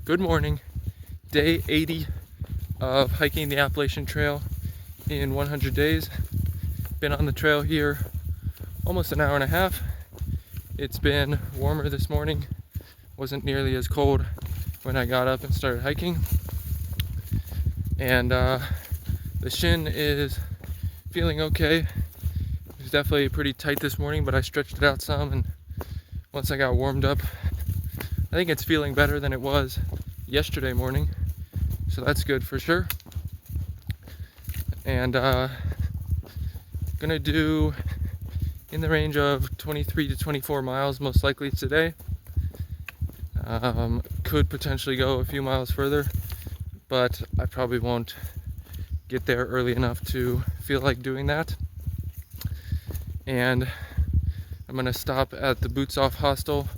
Good morning. Day 80 of hiking the Appalachian Trail in 100 days. Been on the trail here almost an hour and a half. It's been warmer this morning. Wasn't nearly as cold when I got up and started hiking. And the shin is feeling okay. It was definitely pretty tight this morning, but I stretched it out some, and once I got warmed up, I think it's feeling better than it was yesterday morning, so that's good for sure. And gonna do in the range of 23 to 24 miles most likely today. Could potentially go a few miles further, but I probably won't get there early enough to feel like doing that. And I'm gonna stop at the Boots Off Hostel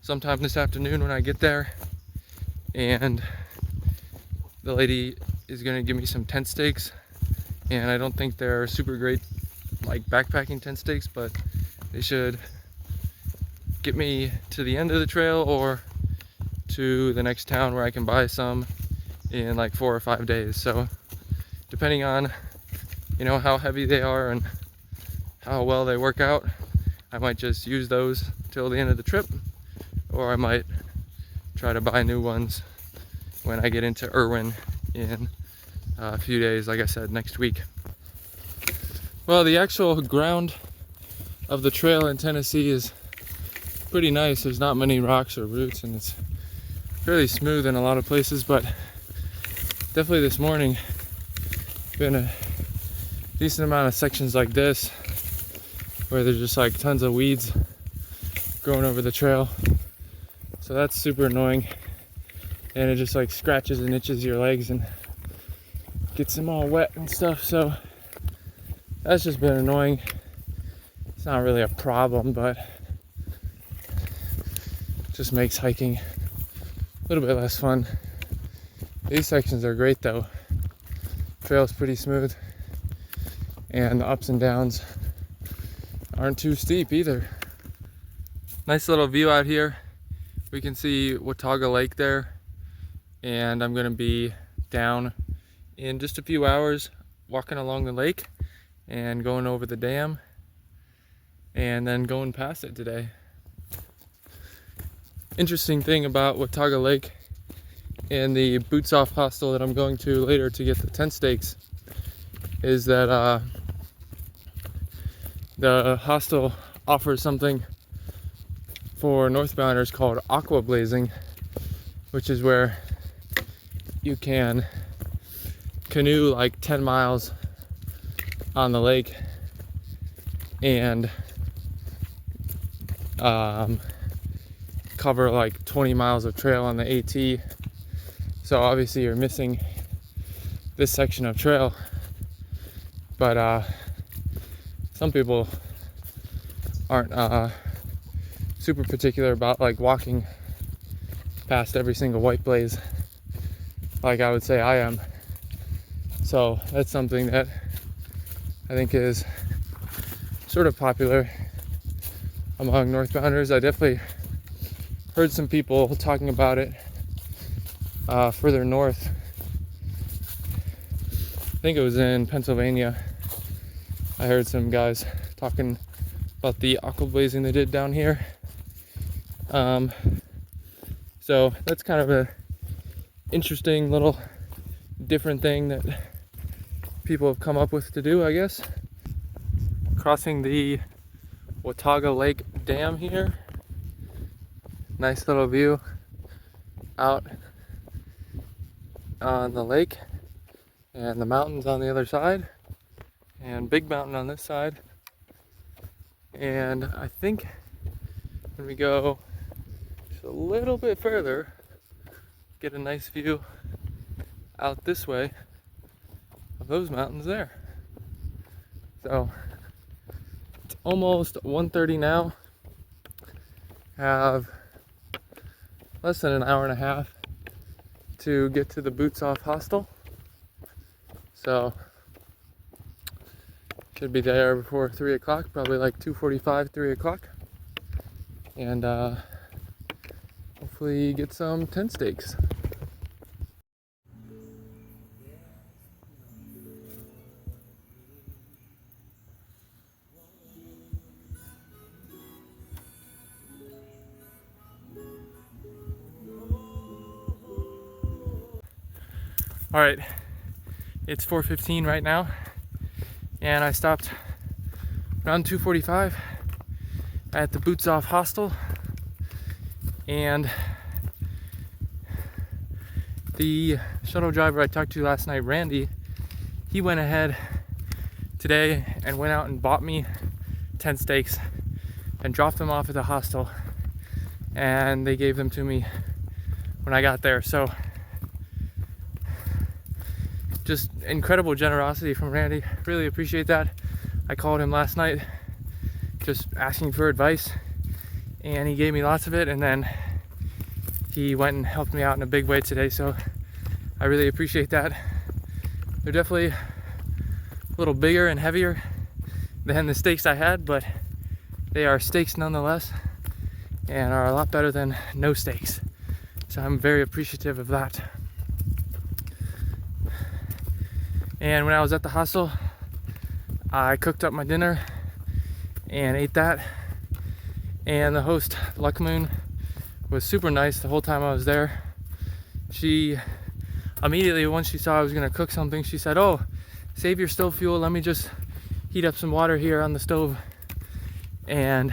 sometime this afternoon when I get there, and the lady is gonna give me some tent stakes, and I don't think they're super great like backpacking tent stakes, but they should get me to the end of the trail or to the next town where I can buy some in like 4 or 5 days. So depending on how heavy they are and how well they work out, I might just use those till the end of the trip, or I might try to buy new ones when I get into Irwin in a few days, like I said, next week. Well, the actual ground of the trail in Tennessee is pretty nice. There's not many rocks or roots, and it's fairly smooth in a lot of places, but definitely this morning been a decent amount of sections like this where there's just like tons of weeds growing over the trail. So that's super annoying, and it just like scratches and itches your legs and gets them all wet and stuff. So that's just been annoying. It's not really a problem, but it just makes hiking a little bit less fun. These sections are great though. Trail's pretty smooth, and the ups and downs aren't too steep either. Nice little view out here. We can see Wataga Lake there, and I'm gonna be down in just a few hours walking along the lake and going over the dam and then going past it today. Interesting thing about Wataga Lake and the Boots Off Hostel that I'm going to later to get the tent stakes is that the hostel offers something for northbounders called aqua blazing, which is where you can canoe like 10 miles on the lake and cover like 20 miles of trail on the AT. So obviously you're missing this section of trail, but some people aren't super particular about like walking past every single white blaze like I would say I am. So that's something that I think is sort of popular among northbounders. I definitely heard some people talking about it further north. I think it was in Pennsylvania. I heard some guys talking about the aqua blazing they did down here. So that's kind of a interesting little different thing that people have come up with to do, I guess. Crossing the Wataga Lake Dam here. Nice little view out on the lake and the mountains on the other side, and Big Mountain on this side. And I think when we go just a little bit further, get a nice view out this way of those mountains there. So it's almost 1:30 now. Have less than an hour and a half to get to the Boots Off Hostel. So should be there before 3 o'clock, probably like 2:45, 3 o'clock. And hopefully hopefully get some tent stakes. All right, it's 4:15 right now, and I stopped around 2:45 at the Boots Off Hostel, and the shuttle driver I talked to last night, Randy, he went ahead today and went out and bought me tent stakes and dropped them off at the hostel, and they gave them to me when I got there. So just incredible generosity from Randy. Really appreciate that. I called him last night just asking for advice, and he gave me lots of it, and then he went and helped me out in a big way today, so I really appreciate that. They're definitely a little bigger and heavier than the stakes I had, but they are stakes nonetheless, and are a lot better than no stakes, so I'm very appreciative of that. And when I was at the hostel, I cooked up my dinner and ate that, and the host, Luck Moon, was super nice the whole time I was there. She immediately, once she saw I was gonna cook something, she said, "Oh, save your stove fuel, let me just heat up some water here on the stove." And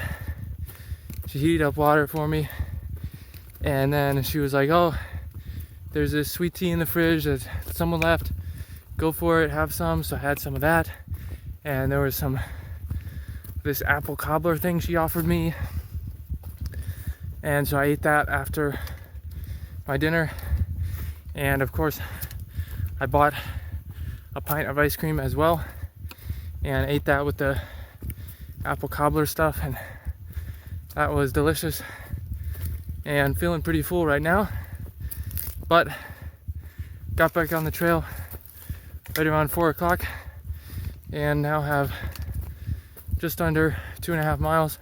she heated up water for me, and then she was like, "Oh, there's this sweet tea in the fridge that someone left, go for it, have some." So I had some of that, and there was this apple cobbler thing she offered me, and so I ate that after my dinner. And of course I bought a pint of ice cream as well and ate that with the apple cobbler stuff, and that was delicious, and feeling pretty full right now. But got back on the trail right around 4 o'clock, and now have just under 2.5 miles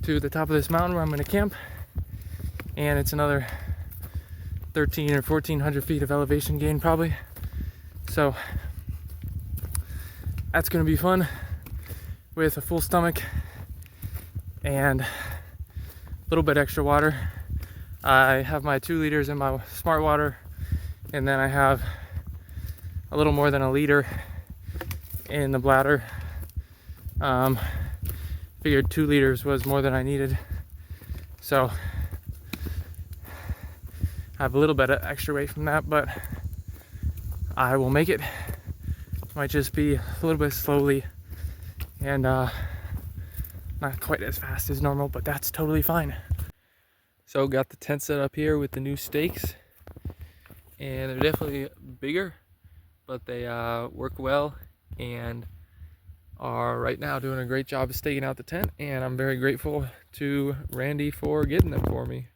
to the top of this mountain where I'm going to camp, and it's another 13 or 1400 feet of elevation gain probably, so that's going to be fun with a full stomach and a little bit extra water. I have my 2 liters in my smart water, and then I have a little more than a liter in the bladder. Figured 2 liters was more than I needed, so I have a little bit of extra weight from that, but I will make it. Might just be a little bit slowly and not quite as fast as normal, but that's totally fine. So got the tent set up here with the new stakes, and they're definitely bigger, but they work well and are right now doing a great job of staking out the tent, and I'm very grateful to Randy for getting them for me.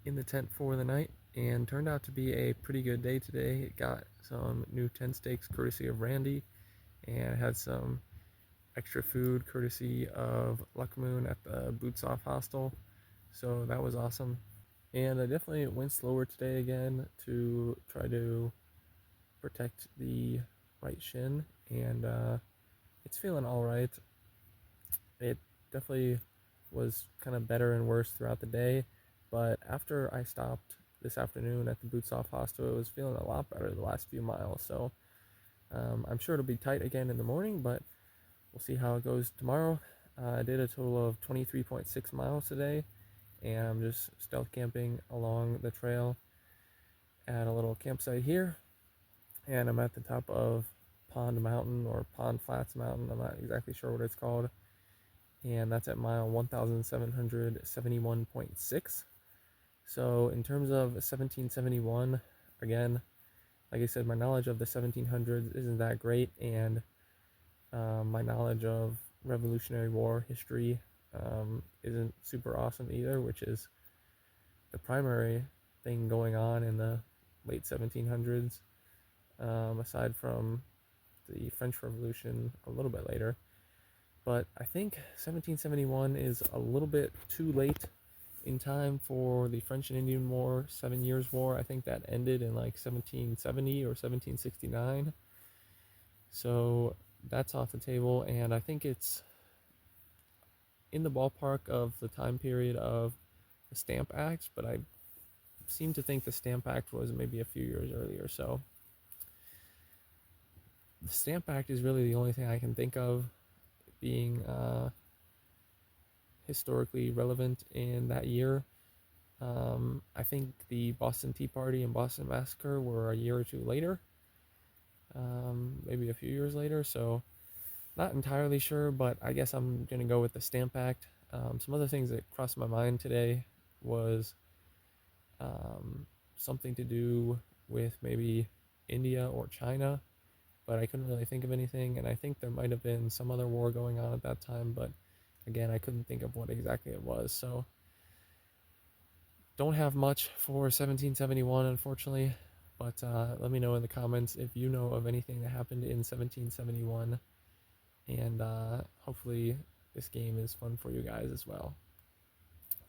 In the tent for the night, and turned out to be a pretty good day today. It got some new tent stakes courtesy of Randy, and had some extra food courtesy of Luck Moon at the Boots Off Hostel, so that was awesome. And I definitely went slower today again to try to protect the right shin, and it's feeling all right. It definitely was kind of better and worse throughout the day, but after I stopped this afternoon at the Boots Off Hostel, it was feeling a lot better the last few miles. So I'm sure it'll be tight again in the morning, but we'll see how it goes tomorrow. I did a total of 23.6 miles today, and I'm just stealth camping along the trail at a little campsite here, and I'm at the top of Pond Mountain, or Pond Flats Mountain, I'm not exactly sure what it's called, and that's at mile 1771.6. So in terms of 1771, again, like I said, my knowledge of the 1700s isn't that great, and my knowledge of Revolutionary War history isn't super awesome either, which is the primary thing going on in the late 1700s, aside from the French Revolution a little bit later. But I think 1771 is a little bit too late in time for the French and Indian War, 7 Years' War. I think that ended in like 1770 or 1769. So that's off the table, and I think it's in the ballpark of the time period of the Stamp Act, but I seem to think the Stamp Act was maybe a few years earlier. So the Stamp Act is really the only thing I can think of being historically relevant in that year. I think the Boston Tea Party and Boston Massacre were a year or two later, maybe a few years later. So not entirely sure, but I guess I'm gonna go with the Stamp Act. Some other things that crossed my mind today was something to do with maybe India or China, but I couldn't really think of anything. And I think there might have been some other war going on at that time, but again, I couldn't think of what exactly it was. So don't have much for 1771, unfortunately. But let me know in the comments if you know of anything that happened in 1771. And hopefully this game is fun for you guys as well.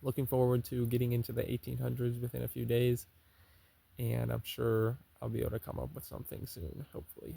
Looking forward to getting into the 1800s within a few days, and I'm sure I'll be able to come up with something soon, hopefully.